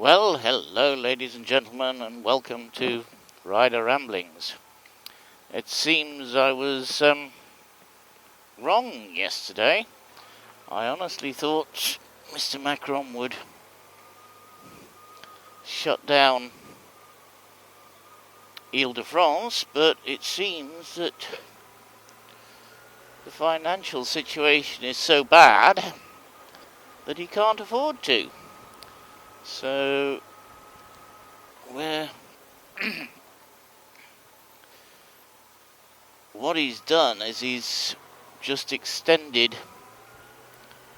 Well, hello ladies and gentlemen, and welcome to Rider Ramblings. It seems I was wrong yesterday. I honestly thought Mr. Macron would shut down Ile-de-France, but it seems that the financial situation is so bad that he can't afford to. So, what he's done is he's just extended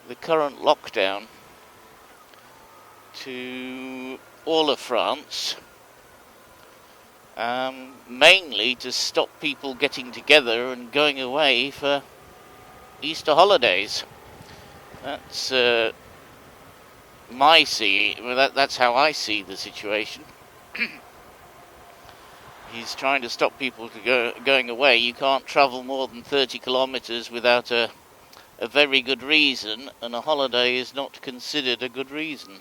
the current lockdown to all of France, mainly to stop people getting together and going away for Easter holidays. That's that's how I see the situation. He's trying to stop people going away. You can't travel more than 30 kilometers without a very good reason, and a holiday is not considered a good reason.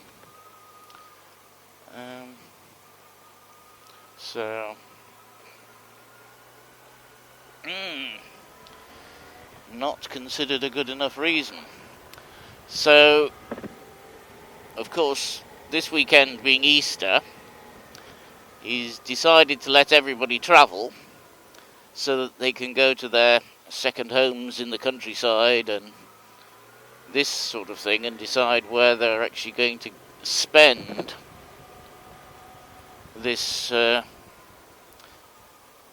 Not considered a good enough reason. So, of course, this weekend being Easter, he's decided to let everybody travel so that they can go to their second homes in the countryside and this sort of thing, and decide where they're actually going to spend this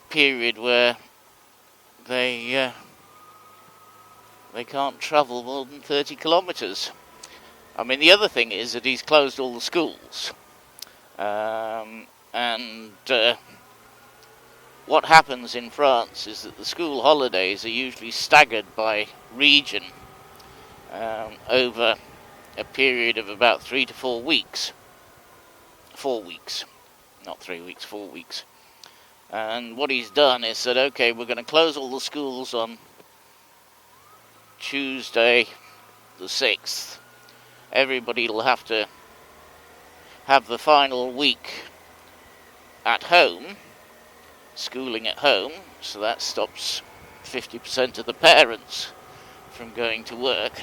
period where they can't travel more than 30 kilometers. I mean, the other thing is that he's closed all the schools. What happens in France is that the school holidays are usually staggered by region over a period of about 3 to 4 weeks. 4 weeks. Not 3 weeks, 4 weeks. And what he's done is said, okay, we're going to close all the schools on Tuesday the 6th. Everybody will have to have the final week at home, schooling at home, so that stops 50% of the parents from going to work.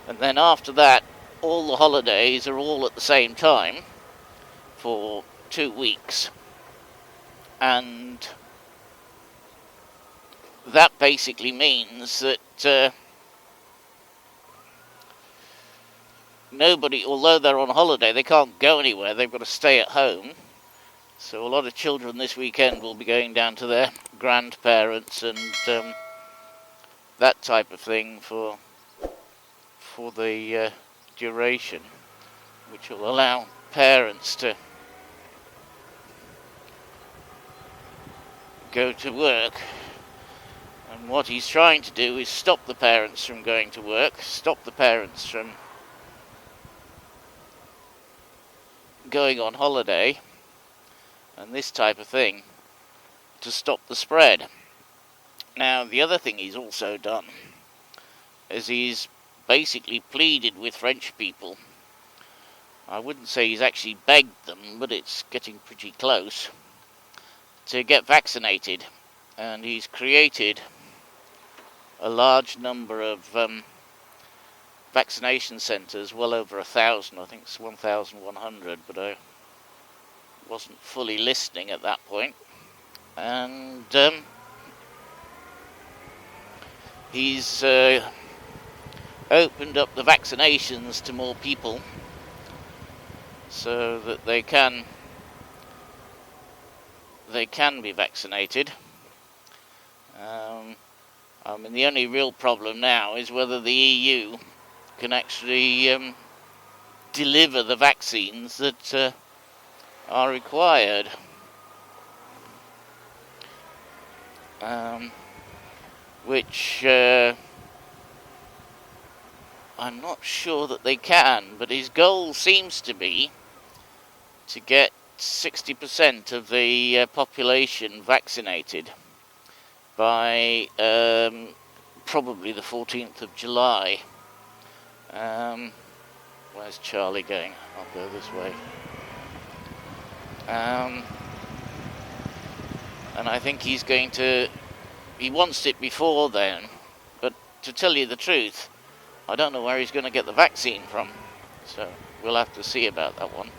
And then after that, all the holidays are all at the same time for 2 weeks. And that basically means that nobody, although they're on holiday, they can't go anywhere. They've got to stay at home. So a lot of children this weekend will be going down to their grandparents and that type of thing for the duration, which will allow parents to go to work. And what he's trying to do is stop the parents from going to work, stop the parents from going on holiday, and this type of thing, to stop the spread. Now, the other thing he's also done is he's basically pleaded with French people. I wouldn't say he's actually begged them, but it's getting pretty close, to get vaccinated. And he's created a large number of vaccination centres, well over 1,000, I think it's 1,100, but I wasn't fully listening at that point. And he's opened up the vaccinations to more people so that they can be vaccinated. I mean, the only real problem now is whether the EU can actually deliver the vaccines that are required. Which I'm not sure that they can, but his goal seems to be to get 60% of the population vaccinated by probably the 14th of July. Where's Charlie going? I'll go this way. And I think he's going to... He wants it before then, but to tell you the truth, I don't know where he's going to get the vaccine from. So we'll have to see about that one.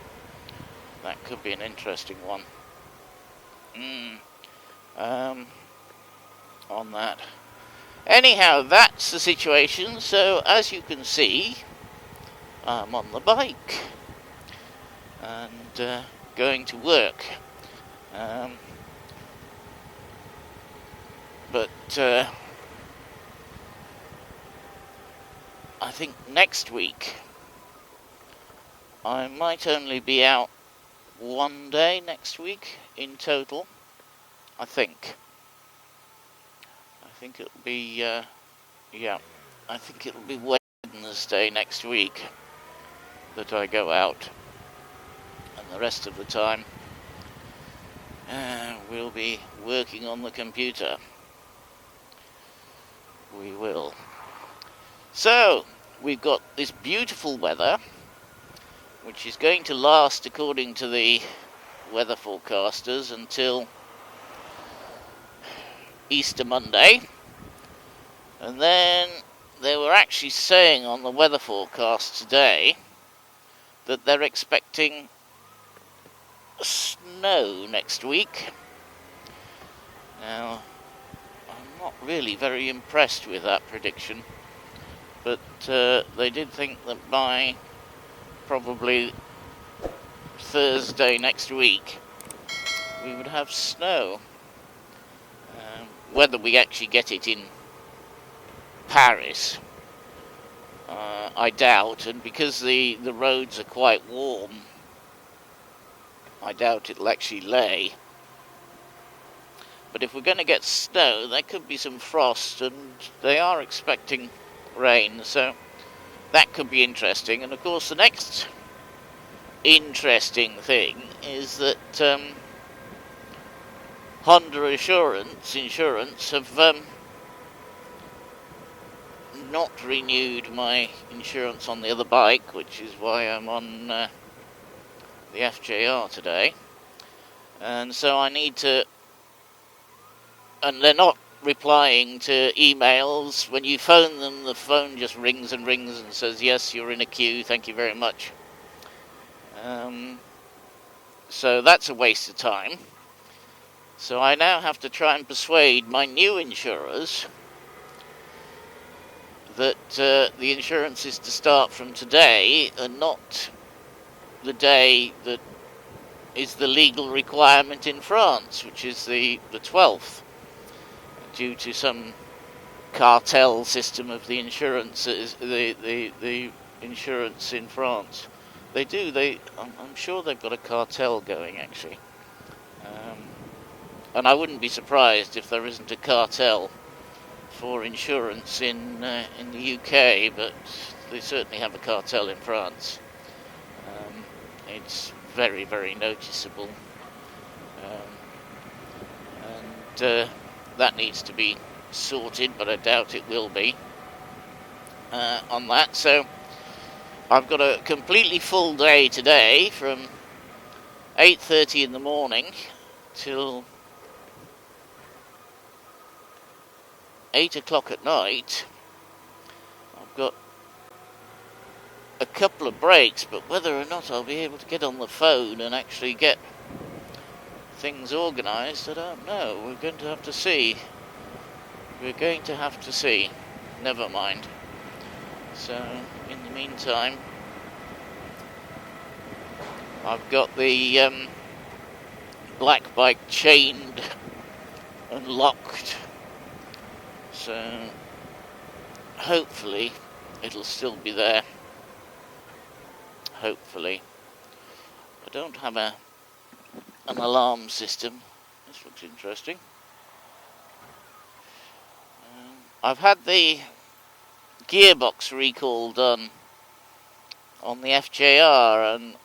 That could be an interesting one. On that. Anyhow, that's the situation. So as you can see, I'm on the bike and going to work. But I think next week I might only be out one day next week in total. I think it'll be I think it'll be Wednesday next week that I go out, and the rest of the time we'll be working on the computer. We will. So we've got this beautiful weather, which is going to last, according to the weather forecasters, until Easter Monday. And then they were actually saying on the weather forecast today that they're expecting snow next week. Now, I'm not really very impressed with that prediction, but they did think that by probably Thursday next week we would have snow. Whether we actually get it in Paris, I doubt, and because the roads are quite warm, I doubt it'll actually lay. But if we're going to get snow, there could be some frost, and they are expecting rain, so that could be interesting. And of course the next interesting thing is that Honda Insurance have not renewed my insurance on the other bike, which is why I'm on the FJR today. And so I need to... And they're not replying to emails. When you phone them, the phone just rings and rings and says, yes, you're in a queue, thank you very much. So that's a waste of time. So I now have to try and persuade my new insurers that the insurance is to start from today and not the day that is the legal requirement in France, which is the 12th, due to some cartel system of the insurance, the insurance in France. I'm sure they've got a cartel going, actually. And I wouldn't be surprised if there isn't a cartel for insurance in the UK, but they certainly have a cartel in France. It's very, very noticeable. And that needs to be sorted, but I doubt it will be on that. So I've got a completely full day today from 8:30 in the morning till 8 o'clock at night. I've got a couple of breaks, but whether or not I'll be able to get on the phone and actually get things organised, I don't know. We're going to have to see. Never mind. So, in the meantime, I've got the black bike chained and locked. So, hopefully, it'll still be there. Hopefully. I don't have an alarm system. This looks interesting. I've had the gearbox recall done on the FJR, and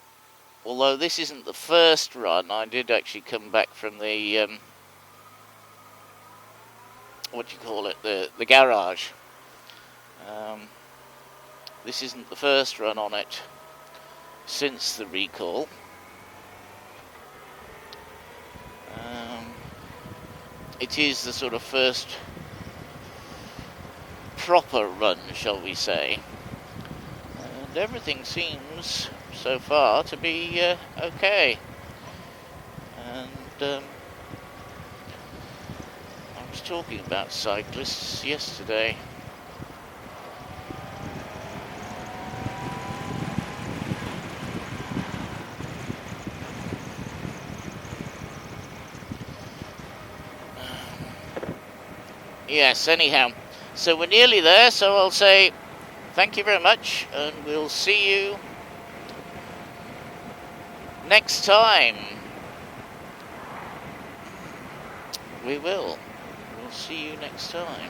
although this isn't the first run, I did actually come back from the the garage. This isn't the first run on it, since the recall. It is the sort of first proper run, shall we say, and everything seems so far to be okay. And I was talking about cyclists yesterday. Yes, anyhow, so we're nearly there, so I'll say thank you very much, and we'll see you next time. We'll see you next time.